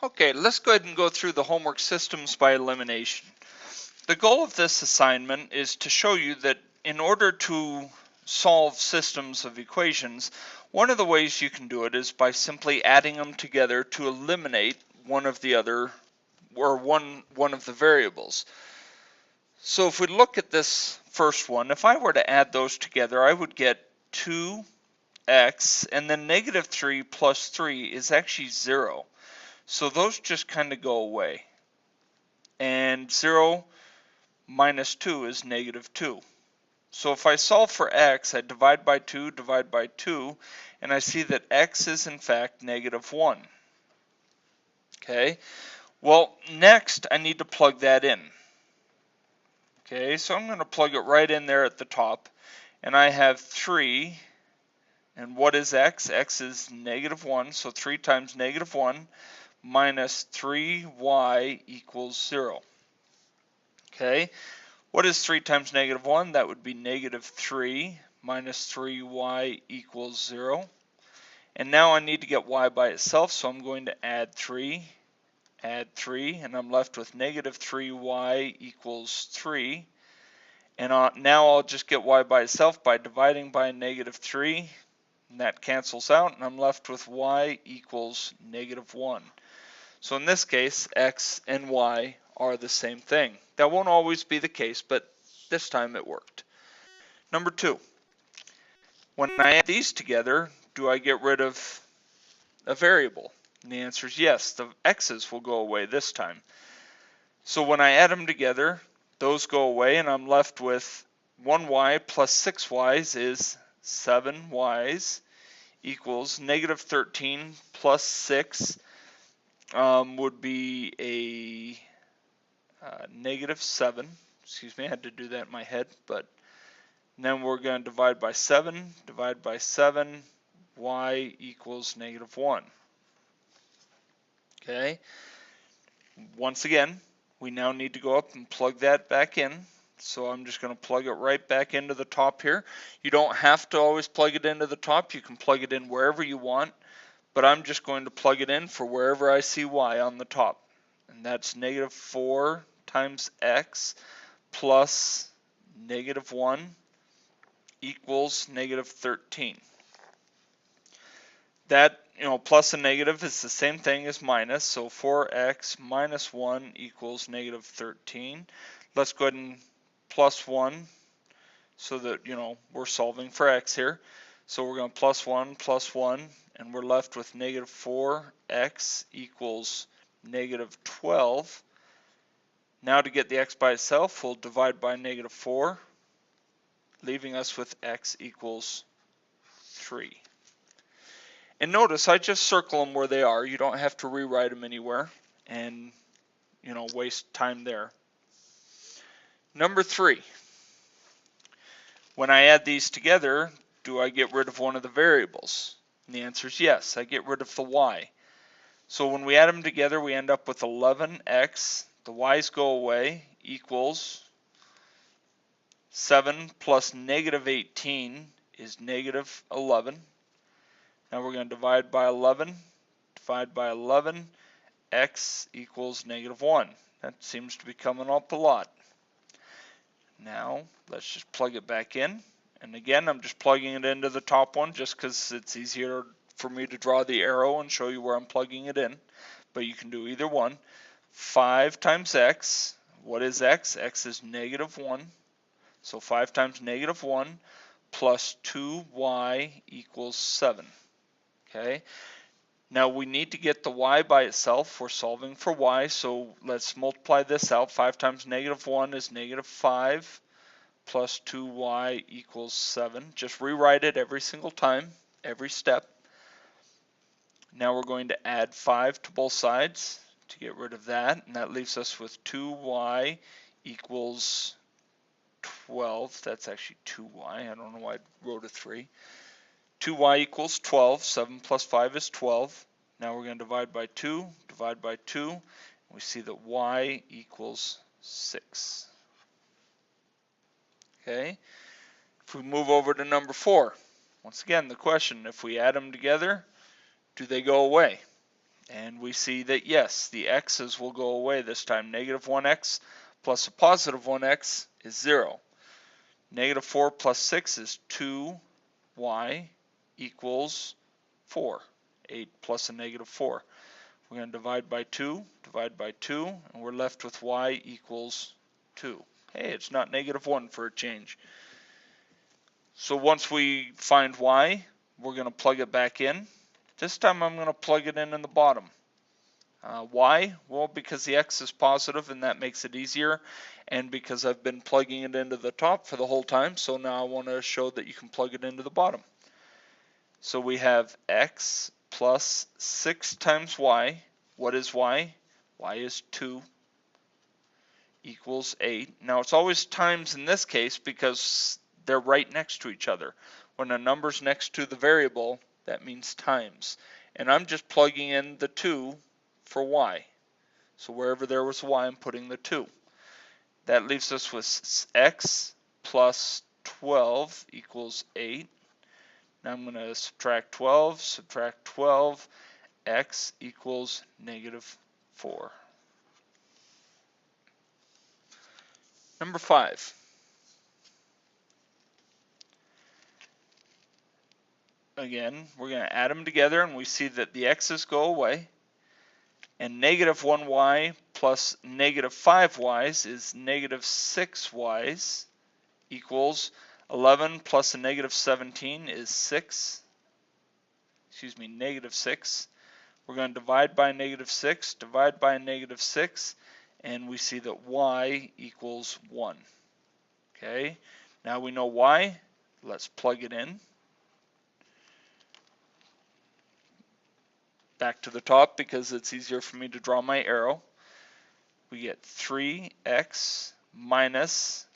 Okay, let's go ahead and go through the homework systems by elimination. The goal of this assignment is to show you that in order to solve systems of equations, one of the ways you can do it is by simply adding them together to eliminate one of the other, or one of the variables. So if we look at this first one, if I were to add those together, I would get 2x, and then negative 3 plus 3 is actually 0. So those just kind of go away. And 0 minus 2 is negative 2. So if I solve for x, I divide by 2, and I see that x is in fact negative 1. Okay, well next I need to plug that in. Okay, so I'm going to plug it right in there at the top, and I have 3, and what is x? X is negative 1, so 3 times negative 1 minus 3y equals 0. Okay, what is 3 times negative 1? That would be negative 3 minus 3y equals 0. And now I need to get y by itself, so I'm going to add 3, and I'm left with negative 3y equals 3. And now I'll just get y by itself by dividing by negative 3, and that cancels out, and I'm left with y equals negative 1. So in this case, x and y are the same thing. That won't always be the case, but this time it worked. Number 2, when I add these together, do I get rid of a variable? And the answer is yes, the x's will go away this time. So when I add them together, those go away, and I'm left with 1y plus 6y's is 7y's equals negative 13 plus 6 would be a negative 7. Excuse me, I had to do that in my head. But then we're going to divide by 7, y equals negative 1. Okay, once again, we now need to go up and plug that back in. So I'm just going to plug it right back into the top here. You don't have to always plug it into the top. You can plug it in wherever you want. But I'm just going to plug it in for wherever I see y on the top. And that's negative 4 times x plus negative 1 equals negative 13. That, plus and negative is the same thing as minus, so 4x minus 1 equals negative 13. Let's go ahead and plus 1 so that, we're solving for x here. So we're going to plus 1, and we're left with negative 4x equals negative 12. Now to get the x by itself, we'll divide by negative 4, leaving us with x equals 3. And notice I just circle them where they are. You don't have to rewrite them anywhere and waste time there. Number 3, when I add these together, do I get rid of one of the variables? And the answer is yes, I get rid of the y. So when we add them together, we end up with 11x, the y's go away, equals 7 plus negative 18 is negative 11. Now we're going to divide by 11, x equals negative 1. That seems to be coming up a lot. Now let's just plug it back in. And again, I'm just plugging it into the top one just because it's easier for me to draw the arrow and show you where I'm plugging it in. But you can do either one. 5 times x. What is x? X is negative 1. So 5 times negative 1 plus 2y equals 7. Okay. Now we need to get the y by itself. We're solving for y, so let's multiply this out. 5 times negative 1 is negative 5 plus 2y equals 7. Just rewrite it every single time, every step. Now we're going to add 5 to both sides to get rid of that, and that leaves us with 2y equals 12. That's actually 2y. I don't know why I wrote a 3. 2y equals 12. 7 plus 5 is 12. Now we're going to divide by 2. And we see that y equals 6. Okay. If we move over to number 4, once again the question, if we add them together, do they go away? And we see that yes, the x's will go away this time. Negative 1x plus a positive 1x is 0. Negative 4 plus 6 is 2y equals 4. 8 plus a negative 4. We're going to divide by 2, and we're left with y equals 2. Hey, it's not negative 1 for a change. So once we find y, we're going to plug it back in. This time I'm going to plug it in the bottom. Why? Well, because the x is positive and that makes it easier, and because I've been plugging it into the top for the whole time, so now I want to show that you can plug it into the bottom. So we have x plus 6 times y. What is y? Y is 2 equals 8. Now it's always times in this case because they're right next to each other. When a number's next to the variable, that means times. And I'm just plugging in the 2 for y. So wherever there was y, I'm putting the 2. That leaves us with x plus 12 equals 8. Now I'm going to subtract 12, x equals negative 4. Number 5. Again, we're going to add them together, and we see that the x's go away. And negative 1y plus negative 5y's is negative 6y's equals 11 plus a negative 17 is negative 6. We're going to divide by negative 6, and we see that y equals 1. Okay, now we know y. Let's plug it in. Back to the top because it's easier for me to draw my arrow. We get 3x minus,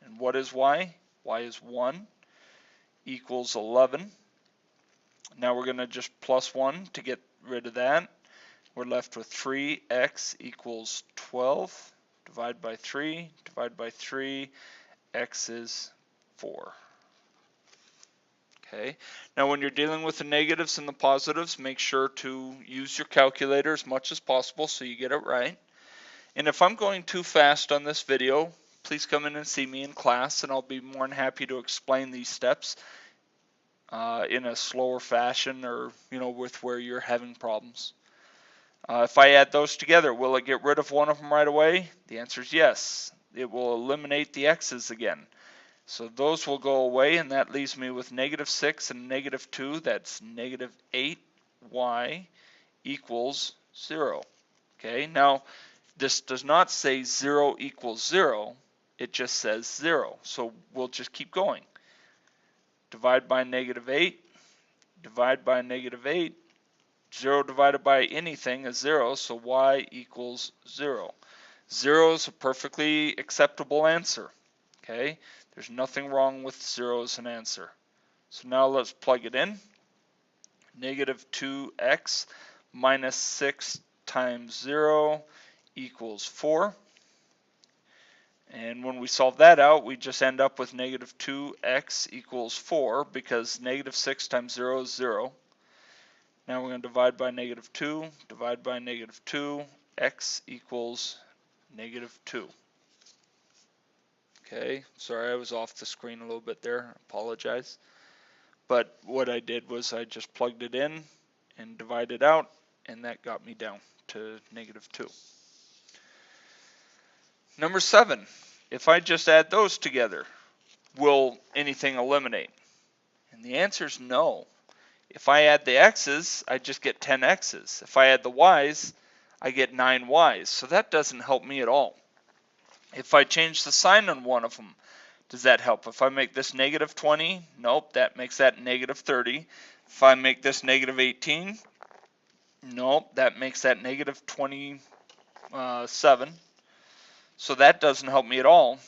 and what is y? Y is 1 equals 11. Now we're going to just plus 1 to get rid of that. We're left with 3x equals 12. Divide by 3, x is 4. Okay. Now when you're dealing with the negatives and the positives, make sure to use your calculator as much as possible so you get it right. And if I'm going too fast on this video, please come in and see me in class, and I'll be more than happy to explain these steps in a slower fashion, or with where you're having problems. If I add those together, will it get rid of one of them right away? The answer is yes. It will eliminate the x's again. So those will go away, and that leaves me with negative 6 and negative 2. That's negative 8y equals 0. Okay, now this does not say 0 equals 0. It just says 0. So we'll just keep going. Divide by negative 8. 0 divided by anything is 0, so y equals 0. 0 is a perfectly acceptable answer. Okay, there's nothing wrong with 0 as an answer. So now let's plug it in. Negative 2x minus 6 times 0 equals 4. And when we solve that out, we just end up with negative 2x equals 4, because negative 6 times 0 is 0. Now we're going to divide by negative 2, x equals negative 2. Okay, sorry I was off the screen a little bit there, I apologize. But what I did was I just plugged it in and divided out, and that got me down to negative 2. Number 7, if I just add those together, will anything eliminate? And the answer is no. If I add the x's, I just get 10 x's. If I add the y's, I get 9 y's. So that doesn't help me at all. If I change the sign on one of them, does that help? If I make this negative 20, nope, that makes that negative 30. If I make this negative 18, nope, that makes that negative 27. So that doesn't help me at all.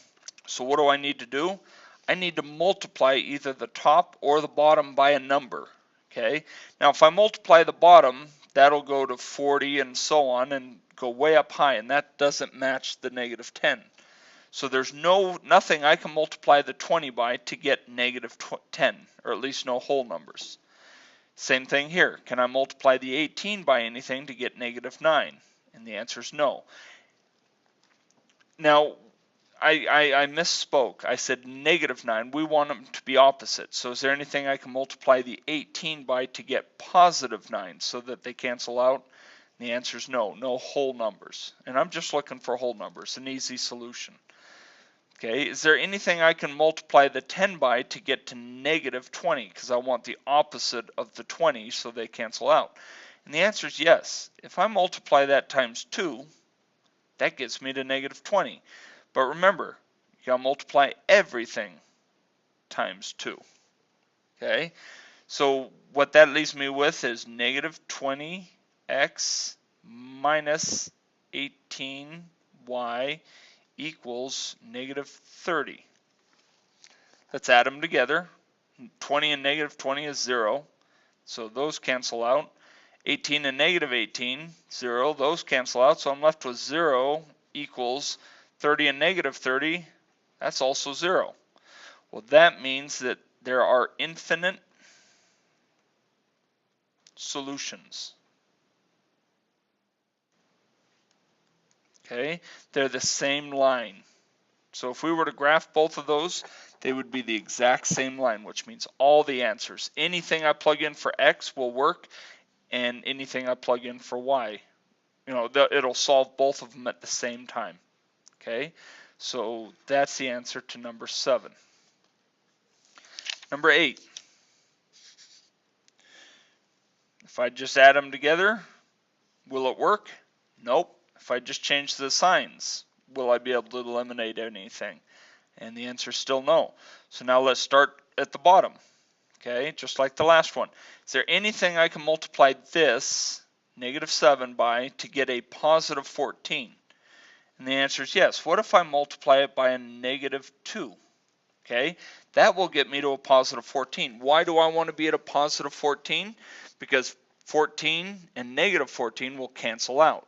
So what do I need to do? I need to multiply either the top or the bottom by a number. Okay. Now if I multiply the bottom, that'll go to 40 and so on and go way up high, and that doesn't match the negative 10. So there's nothing I can multiply the 20 by to get negative 10, or at least no whole numbers. Same thing here. Can I multiply the 18 by anything to get negative 9? And the answer is no. Now, I misspoke. I said negative 9. We want them to be opposite. So is there anything I can multiply the 18 by to get positive 9 so that they cancel out? And the answer is no. No whole numbers. And I'm just looking for whole numbers, an easy solution. Okay, is there anything I can multiply the 10 by to get to negative 20? Because I want the opposite of the 20 so they cancel out. And the answer is yes. If I multiply that times 2, that gets me to negative 20. But remember, you got to multiply everything times 2. Okay, so what that leaves me with is negative 20x minus 18y equals negative 30. Let's add them together. 20 and negative 20 is 0, so those cancel out. 18 and negative 18, 0, those cancel out, so I'm left with 0 equals 30 and negative 30, that's also 0. Well, that means that there are infinite solutions. Okay, they're the same line. So if we were to graph both of those, they would be the exact same line, which means all the answers. Anything I plug in for x will work, and anything I plug in for y, it'll solve both of them at the same time. Okay, so that's the answer to number 7. Number 8. If I just add them together, will it work? Nope. If I just change the signs, will I be able to eliminate anything? And the answer is still no. So now let's start at the bottom. Okay, just like the last one. Is there anything I can multiply this, negative 7, by to get a positive 14? And the answer is yes. What if I multiply it by a negative 2? Okay, that will get me to a positive 14. Why do I want to be at a positive 14? Because 14 and negative 14 will cancel out.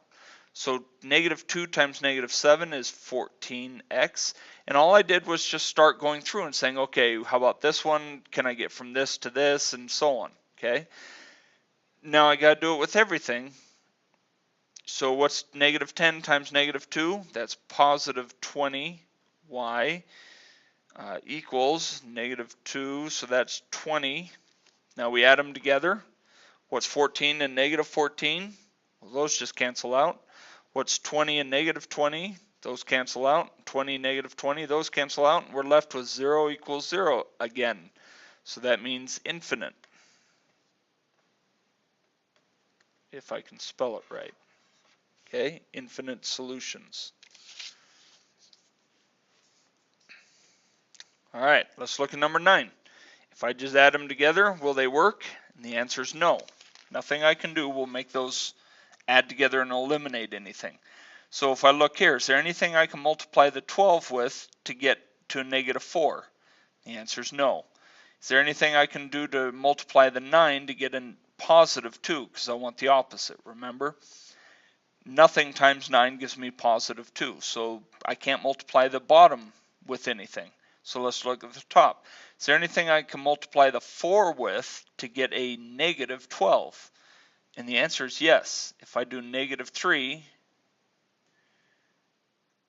So negative 2 times negative 7 is 14x. And all I did was just start going through and saying, okay, how about this one? Can I get from this to this? And so on. Okay. Now I got to do it with everything. So what's negative 10 times negative 2? That's positive 20y equals negative 2. So that's 20. Now we add them together. What's 14 and negative 14? Well, those just cancel out. What's 20 and negative 20? Those cancel out. 20 and negative 20, those cancel out. And we're left with 0 equals 0 again. So that means infinite, if I can spell it right. Okay, infinite solutions. All right, let's look at number 9. If I just add them together, will they work? And the answer is no. Nothing I can do will make those add together and eliminate anything. So if I look here, is there anything I can multiply the 12 with to get to a negative 4? The answer is no. Is there anything I can do to multiply the 9 to get a positive 2? Because I want the opposite, remember? Nothing times 9 gives me positive 2. So I can't multiply the bottom with anything. So let's look at the top. Is there anything I can multiply the 4 with to get a negative 12? And the answer is yes. If I do negative 3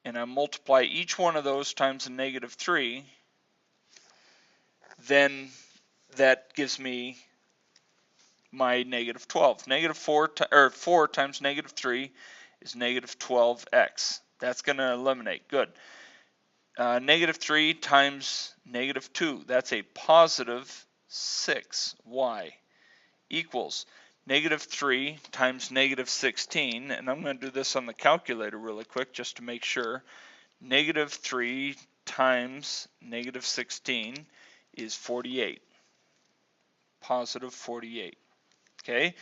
and I multiply each one of those times a negative 3, then that gives me my negative 12. Negative 4 times negative 3 is negative 12x. That's going to eliminate. Good. Negative 3 times negative 2, that's a positive 6y equals negative 3 times negative 16, and I'm going to do this on the calculator really quick just to make sure. Negative 3 times negative 16 is 48. Positive 48. Okay,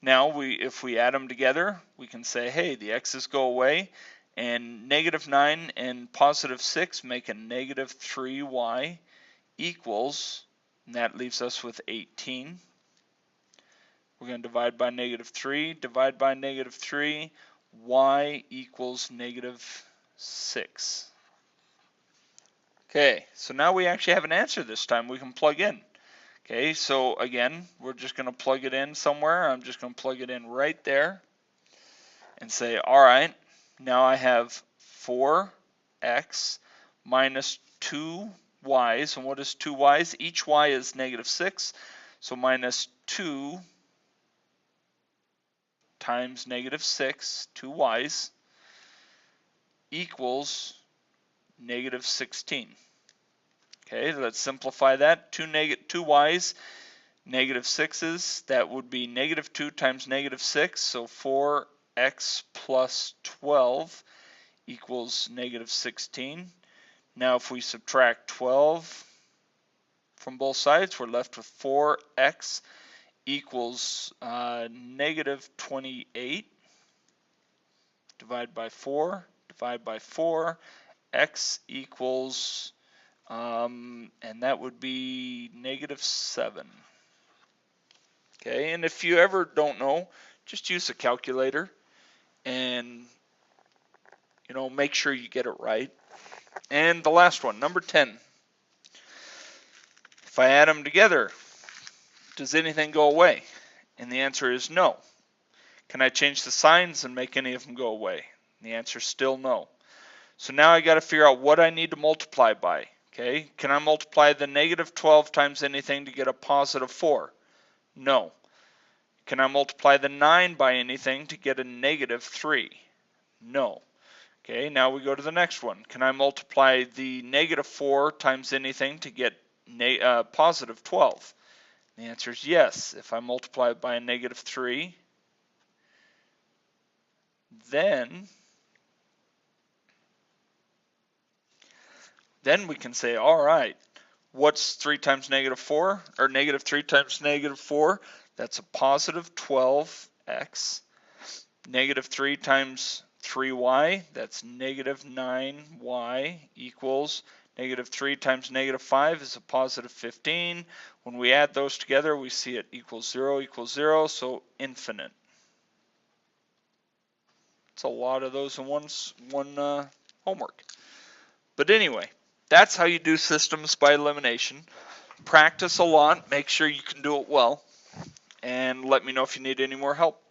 now if we add them together, we can say, hey, the x's go away, and negative 9 and positive 6 make a negative 3y equals, and that leaves us with 18. We're going to divide by negative 3, divide by negative 3, y equals negative 6. Okay, so now we actually have an answer this time we can plug in. Okay, so again, we're just going to plug it in somewhere. I'm just going to plug it in right there and say, all right, now I have 4x minus 2y's. And what is 2y's? Each y is -6. So minus 2 times -6, 2y's, equals -16. Okay, let's simplify that. 2y's, -6's, that would be -2 times -6, so 4x plus 12 equals -16. Now if we subtract 12 from both sides, we're left with 4x equals -28. Divide by 4, divide by 4, x equals, and that would be -7. Okay, and if you ever don't know, just use a calculator and, you know, make sure you get it right. And the last one, number 10. If I add them together, does anything go away? And the answer is no. Can I change the signs and make any of them go away? And the answer is still no. So now I got to figure out what I need to multiply by. Okay, can I multiply the -12 times anything to get a +4? No. Can I multiply the 9 by anything to get a -3? No. Okay, now we go to the next one. Can I multiply the -4 times anything to get +12? The answer is yes. If I multiply it by a -3, then we can say, all right, what's 3 times -4, or -3 times -4? That's a +12x. -3 times 3y, that's -9y, equals -3 times -5 is a +15. When we add those together, we see it equals 0, so infinite. It's a lot of those in one homework. But anyway, that's how you do systems by elimination. Practice a lot, make sure you can do it well, and let me know if you need any more help.